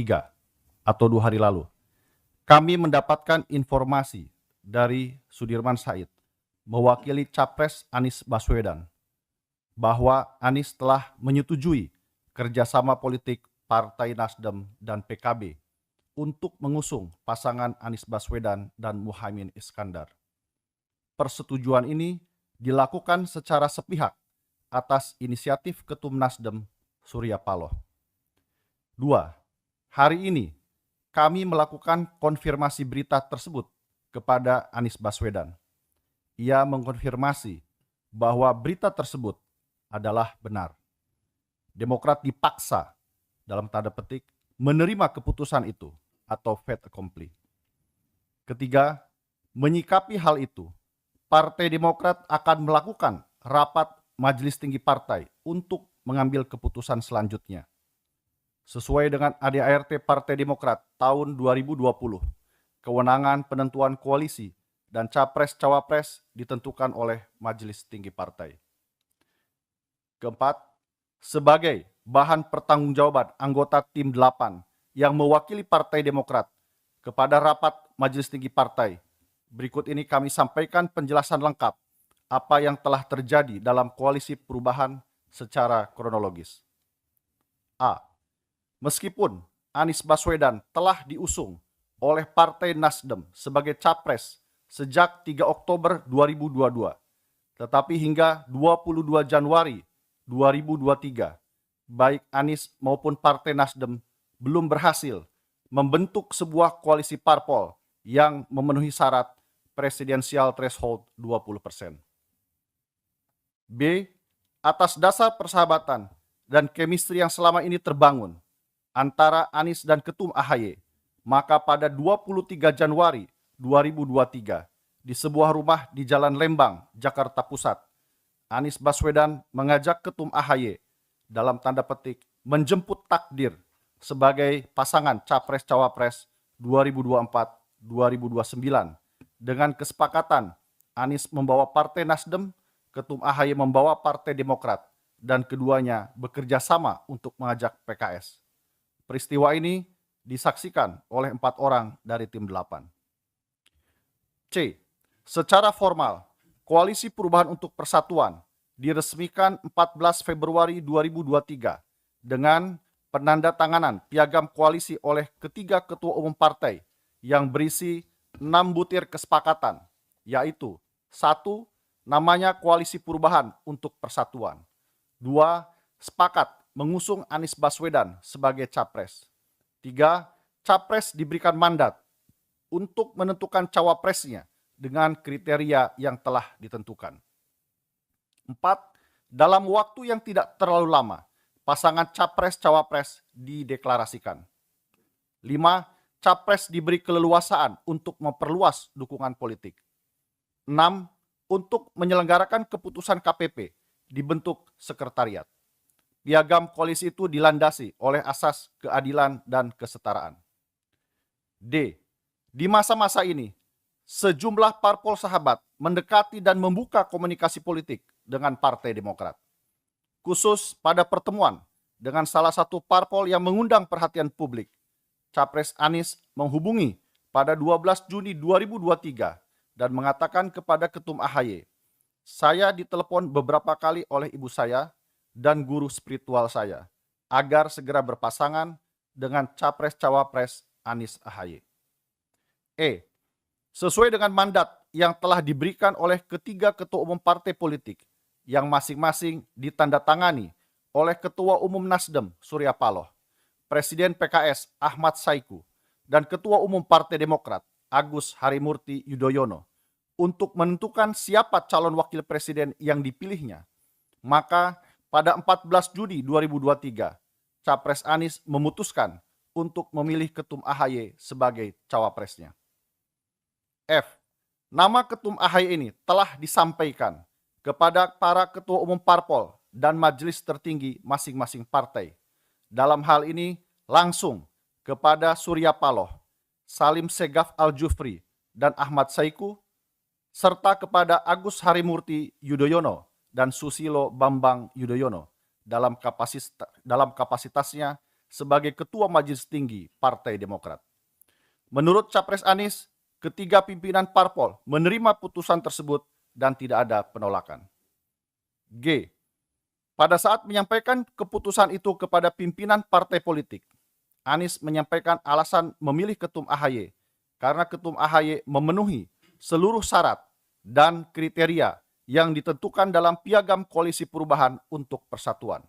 2023 atau 2 hari lalu, kami mendapatkan informasi dari Sudirman Said, mewakili Capres Anies Baswedan, bahwa Anies telah menyetujui kerjasama politik Partai Nasdem dan PKB untuk mengusung pasangan Anies Baswedan dan Muhaimin Iskandar. Persetujuan ini dilakukan secara sepihak atas inisiatif Ketum Nasdem Surya Paloh. 2. Hari ini kami melakukan konfirmasi berita tersebut kepada Anies Baswedan. Ia mengkonfirmasi bahwa berita tersebut adalah benar. Demokrat dipaksa, dalam tanda petik, menerima keputusan itu atau fait accompli. Ketiga, menyikapi hal itu, Partai Demokrat akan melakukan rapat Majelis Tinggi Partai untuk mengambil keputusan selanjutnya. Sesuai dengan ADART Partai Demokrat tahun 2020, kewenangan penentuan koalisi dan capres-cawapres ditentukan oleh Majelis Tinggi Partai. Keempat, sebagai bahan pertanggungjawaban anggota tim 8 yang mewakili Partai Demokrat kepada rapat Majelis Tinggi Partai, berikut ini kami sampaikan penjelasan lengkap apa yang telah terjadi dalam koalisi perubahan secara kronologis. A. Meskipun Anies Baswedan telah diusung oleh Partai Nasdem sebagai capres sejak 3 Oktober 2022, tetapi hingga 22 Januari 2023, baik Anies maupun Partai Nasdem belum berhasil membentuk sebuah koalisi parpol yang memenuhi syarat presidensial threshold 20%. B. Atas dasar persahabatan dan chemistry yang selama ini terbangun antara Anies dan Ketum AHY, maka pada 23 Januari 2023 di sebuah rumah di Jalan Lembang, Jakarta Pusat, Anies Baswedan mengajak Ketum AHY dalam tanda petik menjemput takdir sebagai pasangan Capres-Cawapres 2024-2029 dengan kesepakatan Anies membawa Partai Nasdem, Ketum AHY membawa Partai Demokrat, dan keduanya bekerja sama untuk mengajak PKS. Peristiwa ini disaksikan oleh 4 orang dari tim 8. C. Secara formal, Koalisi Perubahan untuk Persatuan diresmikan 14 Februari 2023 dengan penandatanganan piagam koalisi oleh ketiga ketua umum partai yang berisi 6 butir kesepakatan, yaitu 1. Namanya Koalisi Perubahan untuk Persatuan. 2. Sepakat mengusung Anies Baswedan sebagai capres. 3. Capres diberikan mandat untuk menentukan cawapresnya dengan kriteria yang telah ditentukan. 4. Dalam waktu yang tidak terlalu lama, pasangan capres-cawapres dideklarasikan. 5. Capres diberi keleluasaan untuk memperluas dukungan politik. 6. Untuk menyelenggarakan keputusan KPP dibentuk sekretariat. Piagam koalisi itu dilandasi oleh asas keadilan dan kesetaraan. D. Di masa-masa ini, sejumlah parpol sahabat mendekati dan membuka komunikasi politik dengan Partai Demokrat. Khusus pada pertemuan dengan salah satu parpol yang mengundang perhatian publik, Capres Anies menghubungi pada 12 Juni 2023 dan mengatakan kepada Ketum AHY, "Saya ditelepon beberapa kali oleh ibu saya dan guru spiritual saya agar segera berpasangan dengan Capres-Cawapres Anies AHY." E. Sesuai dengan mandat yang telah diberikan oleh ketiga ketua umum partai politik yang masing-masing ditandatangani oleh Ketua Umum Nasdem Surya Paloh, Presiden PKS Ahmad Saiku, dan Ketua Umum Partai Demokrat Agus Harimurti Yudhoyono untuk menentukan siapa calon wakil presiden yang dipilihnya, maka pada 14 Juni 2023, Capres Anies memutuskan untuk memilih Ketum AHY sebagai cawapresnya. F. Nama Ketum AHY ini telah disampaikan kepada para ketua umum parpol dan majelis tertinggi masing-masing partai. Dalam hal ini langsung kepada Surya Paloh, Salim Segaf Al-Jufri, dan Ahmad Saiku, serta kepada Agus Harimurti Yudhoyono dan Susilo Bambang Yudhoyono dalam kapasitasnya sebagai Ketua Majelis Tinggi Partai Demokrat. Menurut Capres Anies, ketiga pimpinan parpol menerima putusan tersebut dan tidak ada penolakan. G. Pada saat menyampaikan keputusan itu kepada pimpinan partai politik, Anies menyampaikan alasan memilih Ketum AHY karena Ketum AHY memenuhi seluruh syarat dan kriteria yang ditentukan dalam Piagam Koalisi Perubahan untuk Persatuan.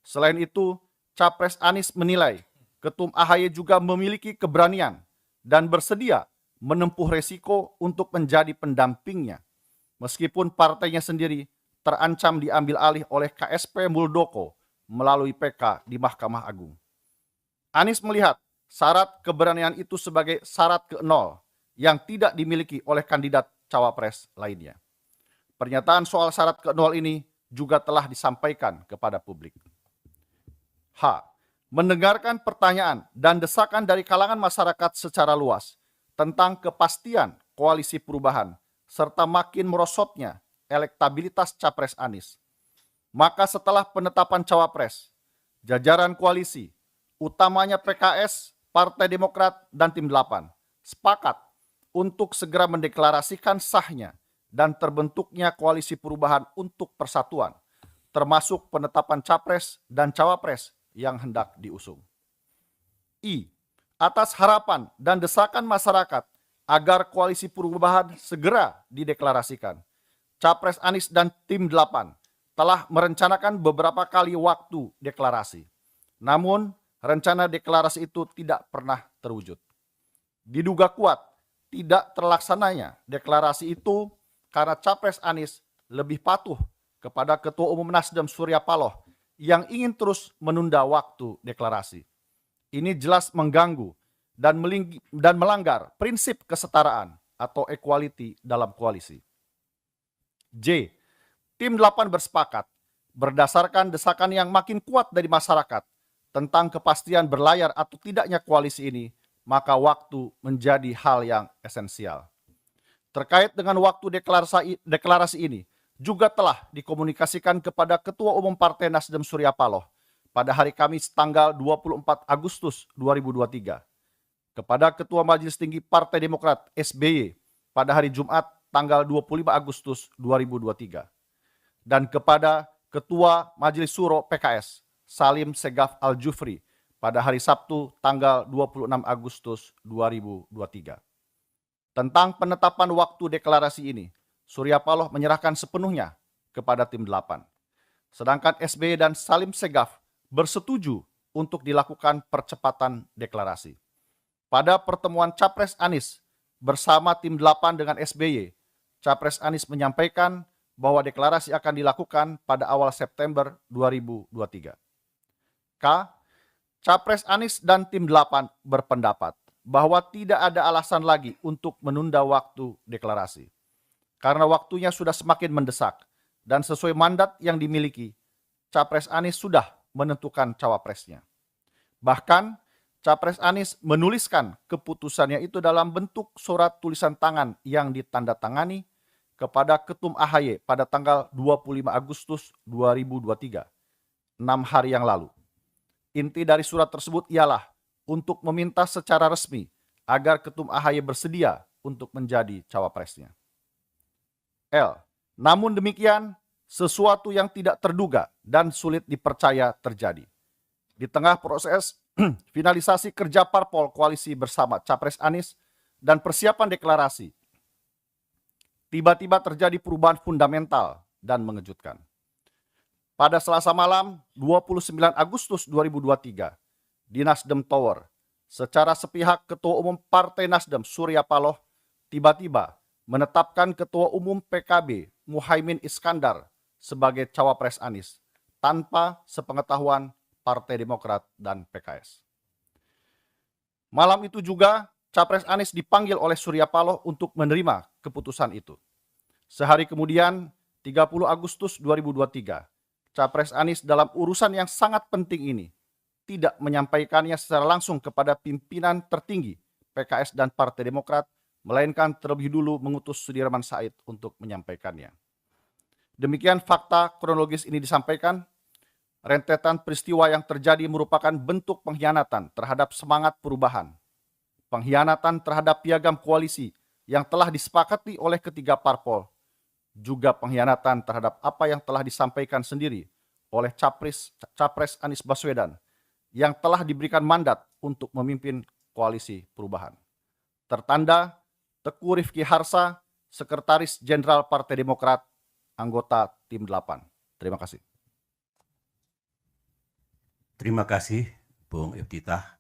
Selain itu, Capres Anies menilai Ketum AHY juga memiliki keberanian dan bersedia menempuh resiko untuk menjadi pendampingnya, meskipun partainya sendiri terancam diambil alih oleh KSP Muldoko melalui PK di Mahkamah Agung. Anies melihat syarat keberanian itu sebagai syarat ke-0 yang tidak dimiliki oleh kandidat cawapres lainnya. Pernyataan soal syarat ke-0 ini juga telah disampaikan kepada publik. H. Mendengarkan pertanyaan dan desakan dari kalangan masyarakat secara luas tentang kepastian koalisi perubahan serta makin merosotnya elektabilitas Capres Anies. Maka setelah penetapan cawapres, jajaran koalisi, utamanya PKS, Partai Demokrat, dan Tim 8, sepakat untuk segera mendeklarasikan sahnya dan terbentuknya koalisi perubahan untuk persatuan, termasuk penetapan capres dan cawapres yang hendak diusung. I. Atas harapan dan desakan masyarakat agar koalisi perubahan segera dideklarasikan, Capres Anies dan Tim 8 telah merencanakan beberapa kali waktu deklarasi. Namun, rencana deklarasi itu tidak pernah terwujud. Diduga kuat tidak terlaksananya deklarasi itu karena Capres Anies lebih patuh kepada Ketua Umum Nasdem Surya Paloh yang ingin terus menunda waktu deklarasi. Ini jelas mengganggu dan melanggar prinsip kesetaraan atau equality dalam koalisi. J. Tim 8 bersepakat berdasarkan desakan yang makin kuat dari masyarakat tentang kepastian berlayar atau tidaknya koalisi ini, maka waktu menjadi hal yang esensial. Terkait dengan waktu deklarasi ini, juga telah dikomunikasikan kepada Ketua Umum Partai Nasdem Surya Paloh pada hari Kamis tanggal 24 Agustus 2023, kepada Ketua Majelis Tinggi Partai Demokrat SBY pada hari Jumat tanggal 25 Agustus 2023, dan kepada Ketua Majelis Suro PKS Salim Segaf Al-Jufri pada hari Sabtu tanggal 26 Agustus 2023. Tentang penetapan waktu deklarasi ini, Surya Paloh menyerahkan sepenuhnya kepada Tim 8. Sedangkan SBY dan Salim Segaf bersetuju untuk dilakukan percepatan deklarasi. Pada pertemuan Capres Anies bersama Tim 8 dengan SBY, Capres Anies menyampaikan bahwa deklarasi akan dilakukan pada awal September 2023. K. Capres Anies dan Tim 8 berpendapat bahwa tidak ada alasan lagi untuk menunda waktu deklarasi, karena waktunya sudah semakin mendesak dan sesuai mandat yang dimiliki, Capres Anies sudah menentukan cawapresnya. Bahkan, Capres Anies menuliskan keputusannya itu dalam bentuk surat tulisan tangan yang ditandatangani kepada Ketum AHY pada tanggal 25 Agustus 2023, 6 hari yang lalu. Inti dari surat tersebut ialah untuk meminta secara resmi agar Ketum AHY bersedia untuk menjadi cawapresnya. L. Namun demikian, sesuatu yang tidak terduga dan sulit dipercaya terjadi. Di tengah proses finalisasi kerja parpol koalisi bersama Capres Anies dan persiapan deklarasi, tiba-tiba terjadi perubahan fundamental dan mengejutkan. Pada Selasa malam 29 Agustus 2023, di Nasdem Tower, secara sepihak Ketua Umum Partai Nasdem Surya Paloh tiba-tiba menetapkan Ketua Umum PKB Muhaimin Iskandar sebagai cawapres Anies tanpa sepengetahuan Partai Demokrat dan PKS. Malam itu juga Capres Anies dipanggil oleh Surya Paloh untuk menerima keputusan itu. Sehari kemudian, 30 Agustus 2023, Capres Anies dalam urusan yang sangat penting ini tidak menyampaikannya secara langsung kepada pimpinan tertinggi PKS dan Partai Demokrat, melainkan terlebih dulu mengutus Sudirman Said untuk menyampaikannya. Demikian fakta kronologis ini disampaikan. Rentetan peristiwa yang terjadi merupakan bentuk pengkhianatan terhadap semangat perubahan, pengkhianatan terhadap piagam koalisi yang telah disepakati oleh ketiga parpol, juga pengkhianatan terhadap apa yang telah disampaikan sendiri oleh Capres Anies Baswedan yang telah diberikan mandat untuk memimpin koalisi perubahan. Tertanda Teguh Rifki Harsa, Sekretaris Jenderal Partai Demokrat, anggota Tim 8. Terima kasih. Terima kasih, Bung Iftitah.